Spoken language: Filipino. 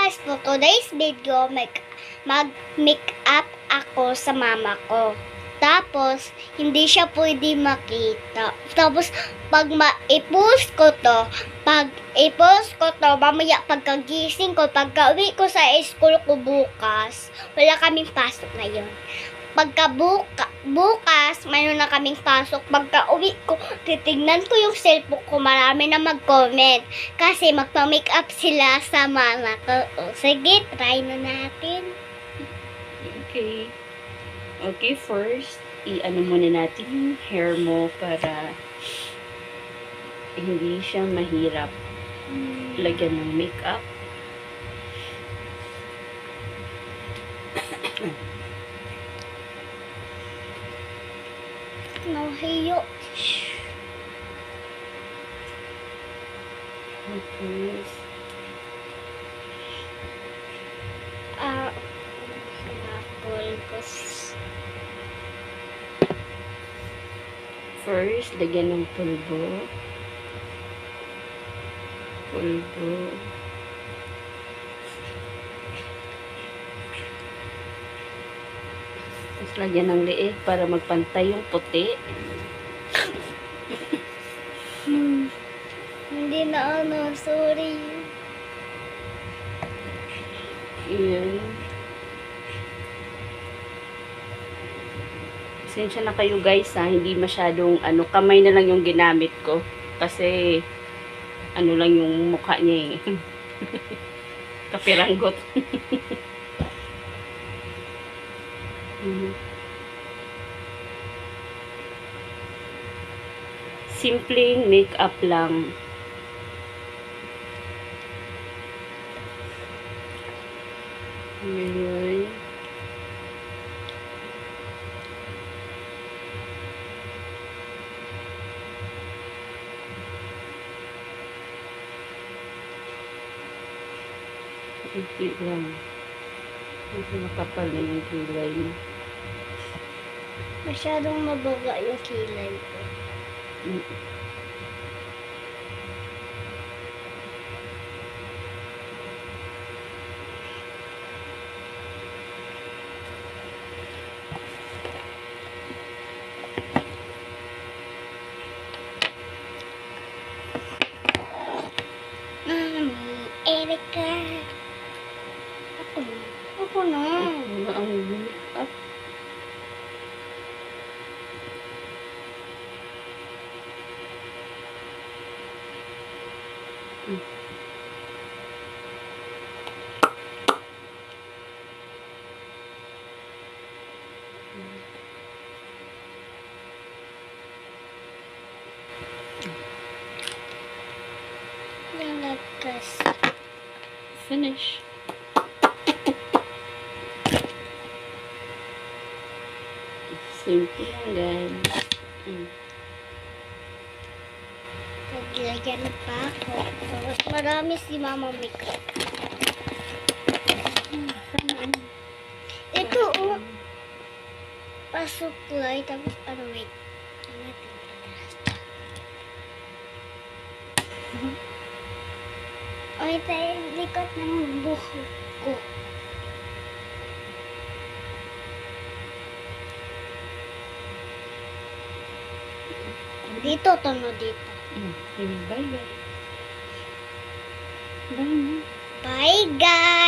guys, for today's video, mag-make up ako sa mama ko. Tapos, hindi siya pwede makita. Tapos, pag i-post ko to, mamaya pagkagising ko, pagka-uwi ko sa school ko bukas, wala kaming pasok ngayon. Bukas, mayroon na kaming pasok. Pagka-uwi ko, titignan ko yung cellphone ko, marami na mag-comment. Kasi magpa-make up sila sa mama ko. O, sige, try na natin. Okay. Okay, first, i-ano muna natin yung hair mo para hindi siya mahirap lagyan ng makeup. Nahiyo. Okay. First, lagyan ng pulbo. Tapos lagyan ng liit para magpantay yung puti. Hindi na sorry. Ayan. Pasensya na kayo guys ha, hindi masyadong kamay na lang yung ginamit ko. Kasi lang yung mukha niya eh. Kapiranggot. Simpleng makeup lang. Ngayon. Hindi lang. Kasi makapal na yung kilay mo. Masyadong mabaga yung kilay ko. Erika. Ako na. Ang makeup. Nalagas. Finish. Simple lang guys. Naglagyan pa ako. Tapos marami si mama makeup. Ito pasuklay. Tapos wait. Ay, tayo likot ng buhok ko. Dito, tono dito. Bye bye. Bye. Bye, guys!